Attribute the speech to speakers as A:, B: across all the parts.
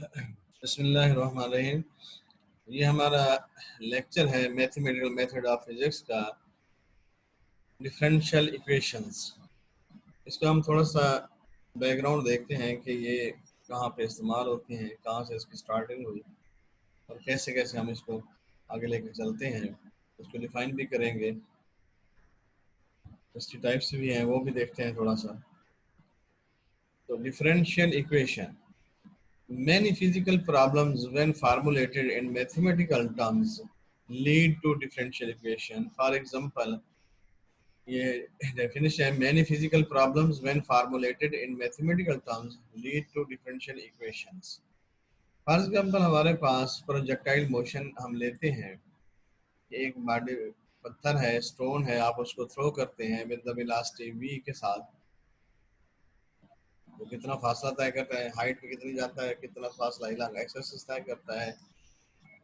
A: बिस्मिल्लाहिर्रहमानिर्रहीम। ये हमारा लेक्चर है मैथमेटिकल मेथड ऑफ फिजिक्स का, डिफरेंशियल इक्वेशंस। इसका हम थोड़ा सा बैकग्राउंड देखते हैं कि ये कहाँ पे इस्तेमाल होती हैं, कहाँ से इसकी स्टार्टिंग हुई और कैसे कैसे हम इसको आगे लेकर चलते हैं। उसको डिफाइन भी करेंगे, इसकी टाइप्स भी हैं वो भी देखते हैं थोड़ा सा। तो differential equation, many physical problems when formulated in mathematical terms lead to differential equation. For example, ये definition है, many physical problems when formulated in mathematical terms lead to differential equations. For example, हमारे पास projectile motion हम लेते हैं, एक body पत्थर है, stone है, आप उसको थ्रो करते हैं विद द वेलोसिटी v के साथ, वो कितना फासला तय करता है, हाइट पे कितनी जाता है, कितना फासला एक्सेस तय करता है।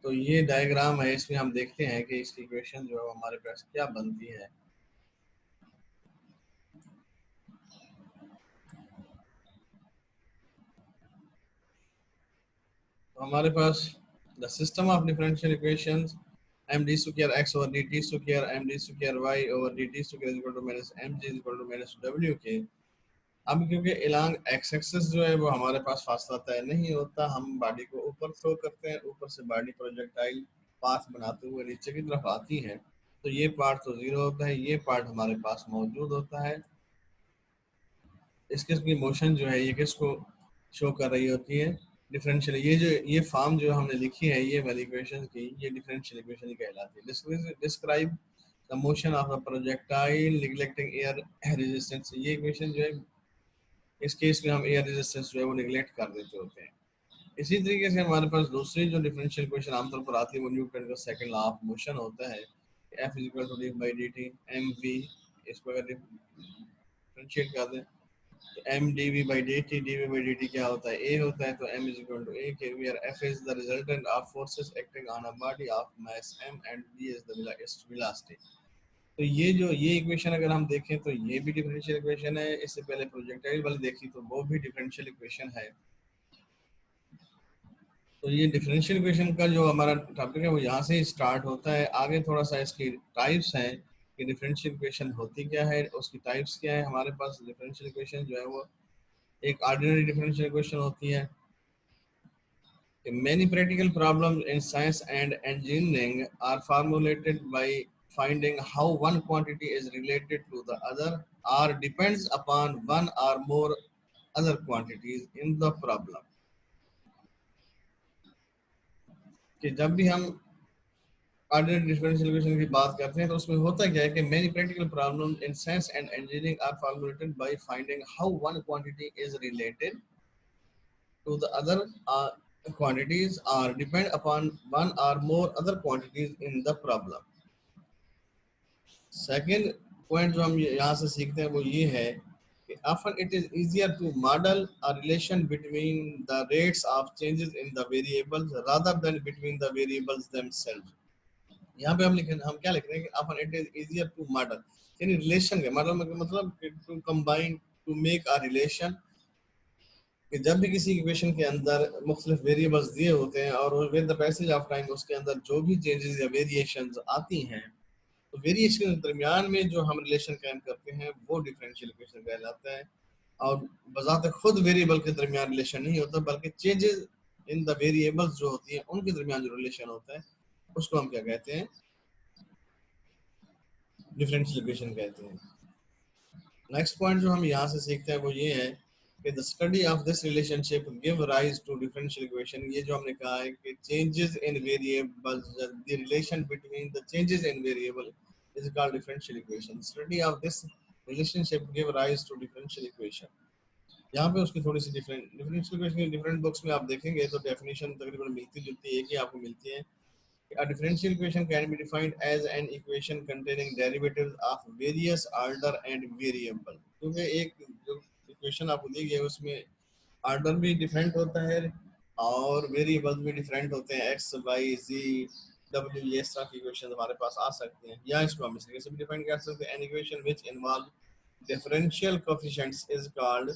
A: तो ये डायग्राम है, इसमें हम देखते हैं कि इसकी इक्वेशन जो है हमारे पास क्या बनती है। तो हमारे पास the system of differential equations m d square x over d t square m d square y over d t square equal to minus m g equal to minus डब्ल्यू के। अब क्योंकि इलांग एक्स एक्सिस जो है वो हमारे पास फासला तय नहीं होता, हम बॉडी को ऊपर थ्रो करते हैं, ऊपर से बॉडी प्रोजेक्टाइल पाथ बनाते हुए नीचे की तरफ आती है, तो ये पार्ट तो जीरो होता है, ये पार्ट हमारे पास मौजूद होता है। इसकी मोशन जो है ये किसको शो कर रही होती है, डिफरेंशियल। ये फॉर्म जो हमने लिखी है ये वाली इक्वेशन की, ये डिफरेंशियल इक्वेशन कहलाती है। Describe the motion of a projectile neglecting air resistance. ये इक्वेशन जो है, इस केस में हम एयर रेजिस्टेंस जो है वो निगलेक्ट कर देते होते हैं। इसी तरीके से हमारे पास दूसरी जो डिफरेंशियल इक्वेशन आमतौर पर आती है वो न्यूटन का सेकंड लॉ ऑफ मोशन होता है, F is equal to d by d t m v. इसको अगर डिफरेंशिएट कर दें तो m d v by d t क्या होता है, ए होता है, तो m is equal to a के where F is the resultant of forces acting on a body of mass m and v is the velocity. तो ये equation अगर हम देखें तो ये भी डिफरेंशियल इक्वेशन है, इससे पहले प्रोजेक्टाइल वाली देखी तो वो भी डिफरेंशियल इक्वेशन है। तो ये डिफरेंशियल इक्वेशन का जो हमारा टॉपिक है वो यहाँ से ही स्टार्ट होता है। आगे थोड़ा सा इसकी टाइप्स हैं कि डिफरेंशियल इक्वेशन होती क्या है, उसकी टाइप्स क्या है। हमारे पास डिफरेंशियल इक्वेशन जो है वो एक ऑर्डिनरी डिफरेंशियल इक्वेशन होती है। Many practical problems in science and engineering are formulated by finding how one quantity is related to the other or depends upon one or more other quantities in the problem. कि जब भी हम ordinary differential equation की बात करते हैं तो उसमें होता क्या है कि many practical problems in science and engineering are formulated by finding how one quantity is related to the other quantities or depend upon one or more other quantities in the problem. Second point जो हम यहाँ से सीखते हैं वो ये है कि often it is easier to model a relation between the rates of changes in the variables rather than between the variables themselves. यहाँ पे हम क्या लिख रहे हैं कि often it is easier to model, यानी रिलेशन का मतलब to combine to make a relation, कि जब भी किसी इक्वेशन के अंदर मुख्तलिफ वेरिएबल्स दिए होते हैं और with the passage of time उसके अंदर जो भी चेंजेस या वेरिएशंस आती हैं, तो वेरिएशन के दरमियान में जो हम रिलेशन कायम करते हैं वो डिफरेंशियल इक्वेशन कहलाता है। और बजाते खुद वेरिएबल के दरमियान रिलेशन नहीं होता, बल्कि चेंजेस इन द वेरिएबल्स जो होती हैं उनके दरमियान जो रिलेशन होता है उसको हम क्या कहते हैं, डिफरेंशियल इक्वेशन कहते हैं। नेक्स्ट पॉइंट जो हम यहाँ से सीखते हैं वो ये है कि the study of this relationship give rise to differential equation. ये जो हमने कहा है कि changes in variables, the relation between the changes in variable is called differential equation. Study of this relationship give rise to differential equation. यहाँ पे उसकी थोड़ी सी डिफरेंशियल इक्वेशन के डिफरेंट बुक्स में आप देखेंगे तो डेफिनेशन तकरीबन मिलती जुलती एक ही आपको मिलती है। A differential equation can be defined as an equation containing derivatives of various order and variable। क्योंकि एक जो इक्वेशन आपको दी गई है उसमें ऑर्डर भी डिफरेंट होता है और वेरिएबल्स भी डिफरेंट होते हैं, एक्स वाई जी डब्ल्यू, ये इस तरह की इक्वेशन हमारे पास आ सकती हैं। या इसको हम इस तरीके से भी डिफाइन कर सकते हैं, an equation which involve differential coefficients is called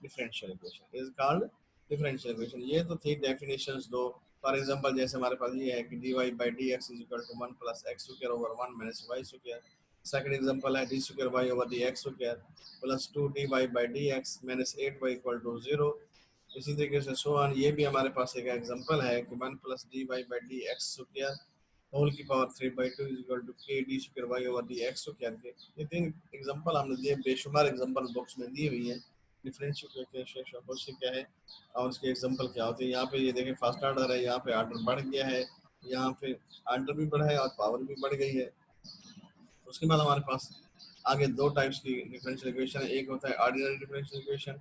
A: differential equation, is called differential equation. ये तो थी डेफिनेशंस दो। फॉर एग्जांपल जैसे हमारे पास ये है कि dy by dx is equal to 1 plus x square over 1 minus y square। Second example है d square y over dx square plus 2 dy by dx minus 8y equal to 0। इसी तरीके से so on, ये भी हमारे पास एक example है कि 1 plus dy by dx square whole की power 3/2 is equal to k d square y over dx square के। ये तीन एग्जांपल हमने दिए, बेशुमार एग्जांपल बॉक्स में दी हुई है। डिफरेंशियल इक्वेशन क्या है और उसके एग्जांपल क्या होते हैं। यहाँ पे ये देखें फर्स्ट ऑर्डर है, यहाँ पे ऑर्डर बढ़ गया है, यहाँ पे ऑर्डर भी बढ़ा है और पावर भी बढ़ गई है। उसके बाद हमारे पास आगे दो टाइप्स की डिफरेंशियल इक्वेशन है। एक होता है ordinary differential equation.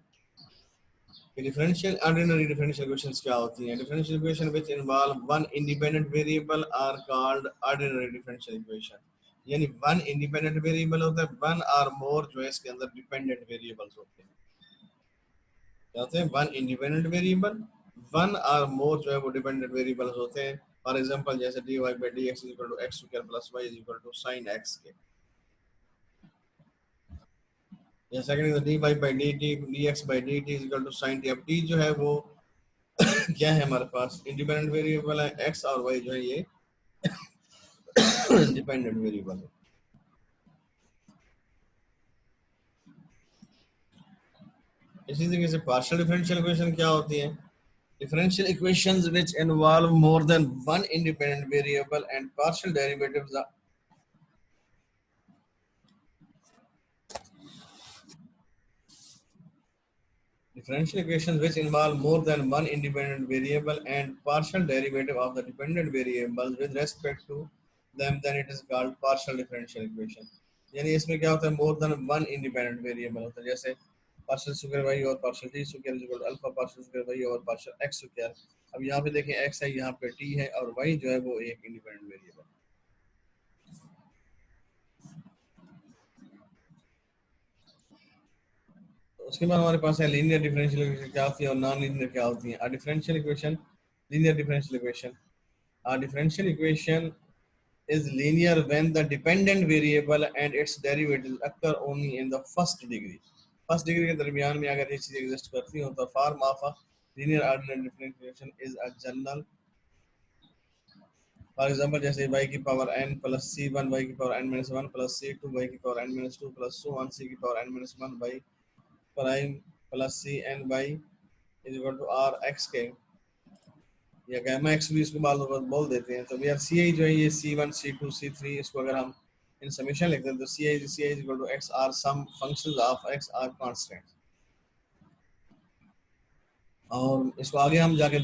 A: Differential ordinary differential equations क्या होती हैं? Differential equation which involve one independent variable are called ordinary differential equation. यानी वन इंडिपेंडेंट वेरिएबल होता है, वन और मोर जो है इसके अंदर डिपेंडेंट वेरिएबल्स होते हैं। क्या होते हैं? वन इंडिपेंडेंट वेरिएबल, वन और मोर जो है वो डिपेंडेंट वेरिएबल्स होते हैं। फॉर एग्जांपल जैसे dy by dx is equal to x square plus y is equal to sin x के। या second dy by dt dx by dt is equal to sin t। अब t जो है वो क्या है हमारे पास? इंडिपेंडेंट वेरिएबल है, x और y जो है ये डिपेंडेंट वेरिएबल है। इसी तरीके से पार्शियल डिफरेंशियल इक्वेशन क्या होती है? Differential equations which involve more than one independent variable and partial derivatives are differential equations which involve more than one independent variable and partial derivative of the dependent variables with respect to them, then it is called partial differential equation। यानी इसमें क्या होता है? more than one independent variable होता है, जैसे partial square y और partial t square is equal to alpha partial square y और partial x square। अब यहाँ पे देखें x है, यहाँ पे t है और y जो है वो एक independent variable। उसके बाद हमारे पास है लीनियर डिफरेंशियल इक्वेशन क्या होती है और नॉन लीनियर क्या होती है। Differential equation, linear differential equation. Differential equation is linear when the dependent variable and its derivatives occur only in the first degree। First degree के दरमियान में अगर ये चीज एग्जिस्ट करती हो तो form of a linear ordinary differential equation is a general. For example जैसे y की power n plus c1 y की power n minus 1 plus c2 y की power n minus 2 plus so on c की power n minus 1 y prime plus c n y is equal to r x के, या gamma x भी इसको बोल देते हैं। तो यार सी आई जो है ये C1 C2 C3, इसको अगर हम इन समेशन लिखते हैं तो c i is equal to x are some functions of x are constant. और इसको आगे हम जाके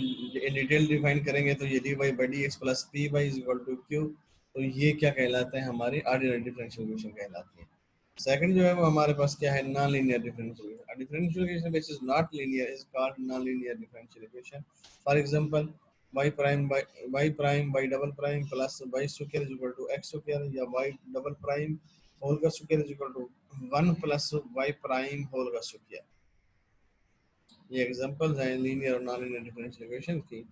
A: डिटेल डिफाइन करेंगे तो ये d y by d x plus p y is equal to q. तो ये क्या कहलाता है? हमारी ऑर्डिनरी डिफरेंशियल इक्वेशन कहलाती है। सेकंड जो है वो हमारे पास क्या है? Non linear differential equation. Differential equation which is not linear is called non linear differential equation. For example y prime y double prime plus y square is equal to x square, या y double prime whole का square is equal to 1 plus y prime whole का square. ये examples हैं linear और non linear differential equation की।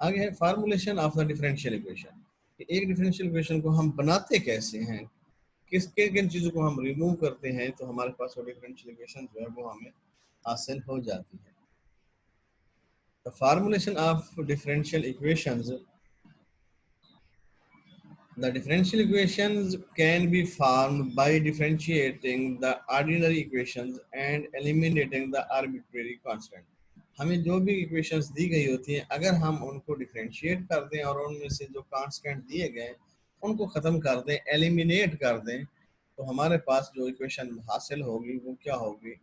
A: आगे है formulation of the differential equation. एक डिफरेंशियल इक्वेशन को हम बनाते कैसे हैं, किस किन किन चीज़ों को हम रिमूव करते हैं तो हमारे पास वो डिफरेंशियल इक्वेशन जो है वो हमें हासिल हो जाती है। The formulation of differential equations, the differential equations can be formed by differentiating the ordinary equations and eliminating the arbitrary constant। हमें जो भी इक्वेशंस दी गई होती हैं अगर हम उनको डिफरेंशिएट कर दें और उनमें से जो कांस्टेंट दिए गए उनको ख़त्म कर दें, एलिमिनेट कर दें, तो हमारे पास जो इक्वेशन हासिल होगी वो क्या होगी?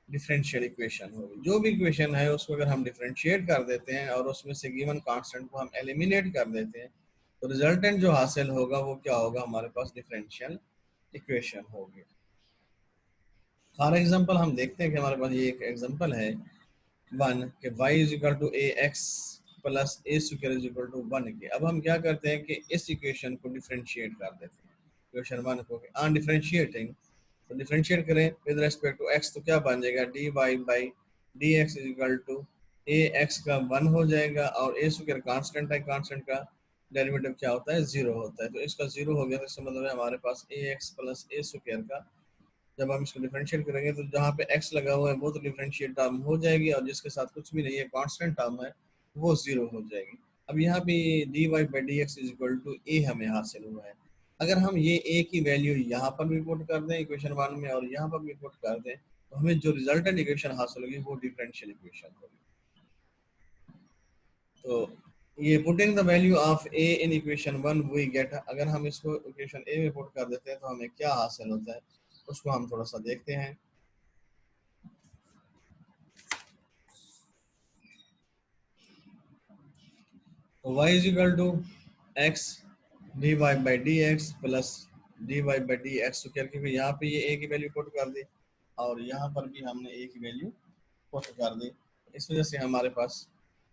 A: डिफरेंशियल इक्वेशन होगी। जो भी इक्वेशन है उसको अगर हम डिफरेंशिएट कर देते हैं और उसमें से गिवन कांस्टेंट को हम एलिमिनेट कर देते हैं तो रिजल्टेंट जो हासिल होगा वो क्या होगा? हमारे पास डिफरेंशियल इक्वेशन होगी। फॉर एग्जांपल हम देखते हैं कि हमारे पास ये एक एग्जांपल है वन के y is equal to a x plus a square is equal to 1 के। अब हम क्या करते हैं कि इस इक्वेशन को डिफरेंशिएट कर देते हैं। इक्वेशन 1 को ऑन डिफरेंशिएटिंग, तो डिफरेंशिएट करें विद रेस्पेक्ट टू x तो क्या बन जाएगा? D y by d x is equal to a x का 1 हो जाएगा और ए स्क्वायर कांस्टेंट है, कांस्टेंट का डेरिवेटिव क्या होता है? 0 होता है। तो इसका 0 हो गया तो इसका मतलब है हमारे पास ए एक्स प्लस ए स्क्वायर का जब हम इसको डिफरेंशिएट करेंगे तो जहाँ पे x लगा हुआ है वो तो डिफरेंशिएट टर्म हो जाएगी, और जिसके साथ कुछ भी नहीं है, कांस्टेंट टर्म है, वो जीरो हो जाएगी। अब यहाँ पे dy by d x is equal to a हमें हासिल हुआ है। अगर हम ये ए की वैल्यू यहाँ पर भी पुट कर दें इक्वेशन वन में और यहाँ पर भी पुट कर दें, तो हमें जो रिजल्टेंट इक्वेशन हासिल होगी वो डिफरेंशियल इक्वेशन होगी। तो ये putting the value of a in equation one we get, अगर हम इसको इक्वेशन ए में पुट कर देते हैं तो हमें क्या हासिल होता है उसको हम थोड़ा सा देखते हैं। तो y is equal to x d y by d x plus d y by d x square, क्योंकि यहाँ पे ये a की वैल्यू पुट कर दी और यहाँ पर भी हमने a की वैल्यू पुट कर दी। इस वजह से हमारे पास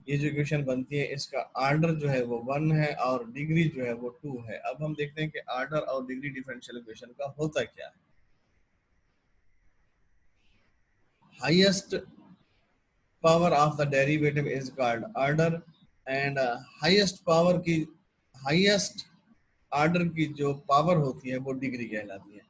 A: ये जो इक्वेशन बनती है इसका आर्डर जो है वो 1 है और डिग्री जो है वो 2 है। अब हम देखते हैं कि आर्डर और डिग्री डिफरेंशियल इक्वेशन का होता क्या है। Highest power of the derivative is called order, and highest power की, हाईएस्ट आर्डर की जो पावर होती है वो डिग्री कहलाती है।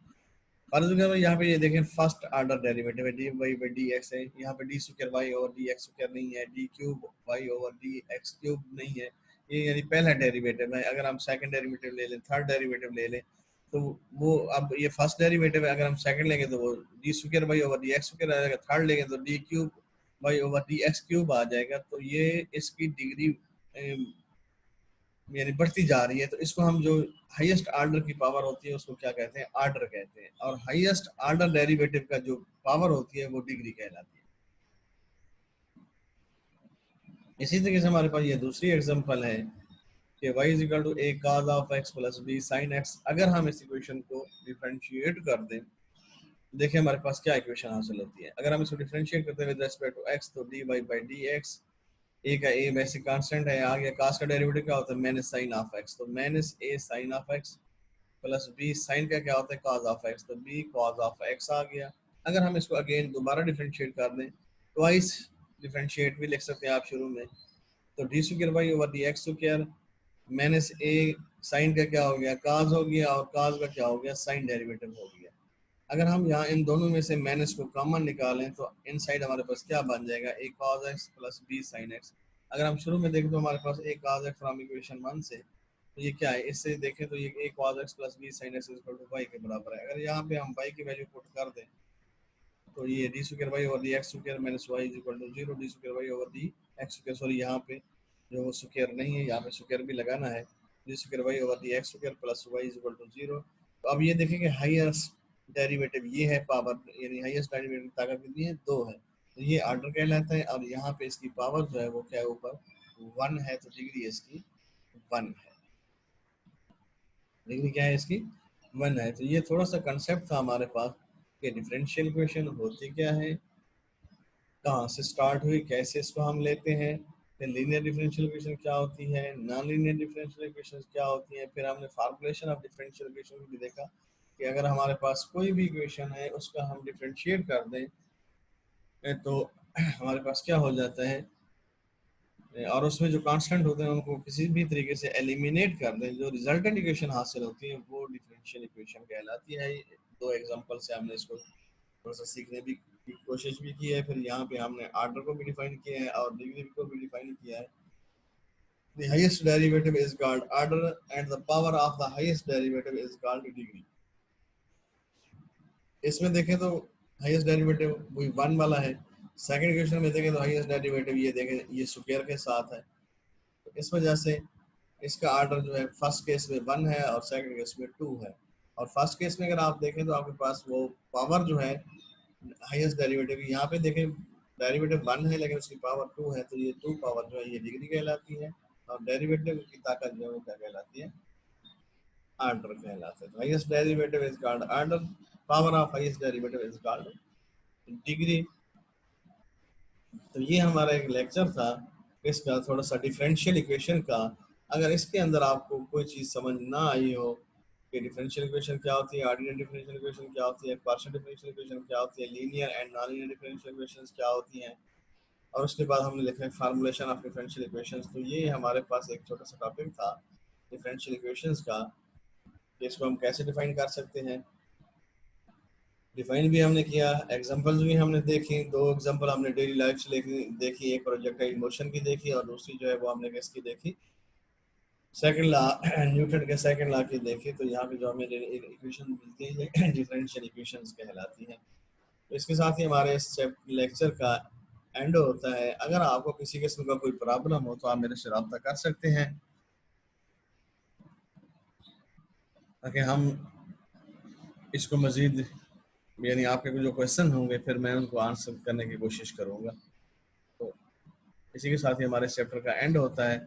A: फर्ज करो यहाँ पे ये देखें फर्स्ट आर्डर डेरिवेटिव है d y by d x है, यहाँ पे d square y over d x square नहीं है, d cube y over d x cube नहीं है, ये यानी पहला डेरिवेटिव है। अगर हम सेकंड डेरिवेटिव ले लें, थर्ड डेरिवेटिव ले लें, तो वो अब ये फर्स्ट डेरिवेटिव है, अगर हम सेकंड लेंगे तो वो d square y over d x square आ जाएगा, थर्ड लेंगे तो d cube y over d x cube आ जाएगा। तो ये इसकी डिग्री यानी बढ़ती जा रही है। तो इसको हम जो हाईएस्ट आर्डर की पावर होती है उसको क्या कहते हैं, आर्डर कहते हैं, और हाईएस्ट आर्डर डेरिवेटिव का जो पावर होती है वो डिग्री कहलाती है। इसी तरीके से हमारे पास ये दूसरी एग्जांपल है कि y is equal to a cos of x plus b sin x। अगर हम इस इक्वेशन को डिफरेंशिएट कर दें, देखिए हमारे पास क्या इक्वेशन हासिल होती है। अगर हम इसको डिफरेंशिएट करते हैं विद रिस्पेक्ट टू x, तो dy बाई डी एक्स, ए का ए वैसे कांस्टेंट है, आ गया cos का डेरिवेटिव क्या होता है माइनस साइन ऑफ x, तो minus a sin of x plus b sine का क्या होता है cos ऑफ x, तो b cos ऑफ x आ गया। अगर हम इसको अगेन दोबारा डिफरेंशिएट कर दें, ट्वाइस डिफरेंशिएट भी लिख सकते हैं आप शुरू में, तो d square by over d x square minus a sine का क्या हो गया cos हो गया, और cos का क्या हो गया साइन डेरिवेटिव हो गया। अगर हम यहाँ इन दोनों में से माइनस को कॉमन निकालें तो इन साइड हमारे पास क्या बन जाएगा, a cos x plus b sin x। अगर हम शुरू में देखें तो हमारे पास a cos x from equation 1 से, तो ये क्या है, इससे देखें तो ये a cos x plus b sin x equal to y के बराबर है। अगर यहाँ पे हम y की वैल्यू पुट कर दें तो ये d square y over d x square minus y is equal to zero, d square y over d x square, sorry यहाँ पे जो वो स्क्वायर नहीं है, यहाँ पे स्क्वायर भी लगाना है, d square y over d x square plus y is equal to zero. तो अब ये देखेंगे हाईएस्ट डेरिवेटिव ये है पावर, यानी हाईएस्ट डेरिवेटिव ताकत कितनी है, दो है, तो ये आर्डर कहलाता है। और यहाँ पे इसकी पावर जो है वो क्या है, ऊपर वन है, तो डिग्री इसकी वन है, डिग्री क्या है इसकी वन है। तो ये थोड़ा सा कंसेप्ट था हमारे पास कि डिफरेंशियल इक्वेशन होती क्या है, कहाँ से स्टार्ट हुई, कैसे इसको हम लेते हैं, फिर लीनियर डिफरेंशियल इक्वेशन क्या होती है, नॉन लीनियर डिफरेंशियल इक्वेशन क्या होती है, फिर हमने फार्मूलेशन ऑफ डिफरेंशियल इक्वेशन भी देखा कि अगर हमारे पास कोई भी इक्वेशन है उसका हम डिफरेंशिएट कर दें तो हमारे पास क्या हो जाता है, और उसमें जो कांस्टेंट होते हैं उनको किसी भी तरीके से एलिमिनेट कर दें, जो रिजल्टेंट इक्वेशन हासिल होती है वो डिफरेंशियल इक्वेशन कहलाती है। दो एग्जांपल से हमने इसको थोड़ा सा सीखने की कोशिश भी की है, फिर यहाँ पे हमने आर्डर को भी डिफाइन किया है और डिग्री को भी डिफाइन किया है। The highest derivative is called order and the power of the highest derivative is called degree। इसमें देखें तो हाईएस्ट डेरिवेटिव वही वन वाला है, सेकंड इक्वेशन में देखें तो हाईएस्ट डेरिवेटिव ये देखें ये स्क्वायर के साथ है, तो इस वजह से इसका आर्डर जो है फर्स्ट केस में वन है और सेकंड केस में टू है। और फर्स्ट केस में अगर आप देखें तो आपके पास वो पावर जो है हाईएस्ट डेरिवेटिव, यहाँ पे देखें डेरिवेटिव वन है लेकिन उसकी पावर टू है, तो ये टू पावर जो है ये डिग्री कहलाती है, और डेरिवेटिव की ताकत जो है वो क्या कहलाती है, आर्डर कहलाता है। तो highest derivative is called order, power of highest derivative is called degree. तो ये हमारा एक लेक्चर था इसका, थोड़ा सा डिफरेंशियल इक्वेशन का। अगर इसके अंदर आपको कोई चीज़ समझ ना आई हो कि डिफरेंशियल इक्वेशन क्या होती है, ऑर्डिनरी डिफरेंशियल इक्वेशन क्या होती है, पार्शियल डिफरेंशियल इक्वेशन क्या होती है, linear and non linear differential equations क्या होती हैं, और उसके बाद हमने लिखा है फार्मूलेशन ऑफ डिफरेंशियल इक्वेशंस। तो ये हमारे पास एक छोटा सा टॉपिक था डिफरेंशियल इक्वेशंस का, कि इसको हम कैसे डिफाइन कर सकते हैं, डिफाइन भी हमने किया, एग्जांपल्स भी हमने देखी, दो एग्जांपल हमने डेली लाइफ से देखी, एक प्रोजेक्टाइल मोशन की देखी और दूसरी जो है वो हमने किसकी देखी, सेकंड लॉ, न्यूटन के सेकंड लॉ की देखी। तो यहाँ पे जो हमें इक्वेशन मिलती है डिफरेंशियल इक्वेशंस कहलाती हैं। तो इसके साथ ही हमारे इस लेक्चर का एंड होता है। अगर आपको किसी किस्म का कोई प्रॉब्लम हो तो आप मेरे से रब्ता कर सकते हैं, ताकि हम इसको मज़ीद, यानी आपके जो क्वेश्चन होंगे फिर मैं उनको आंसर करने की कोशिश करूँगा। तो इसी के साथ ही हमारे चैप्टर का एंड होता है।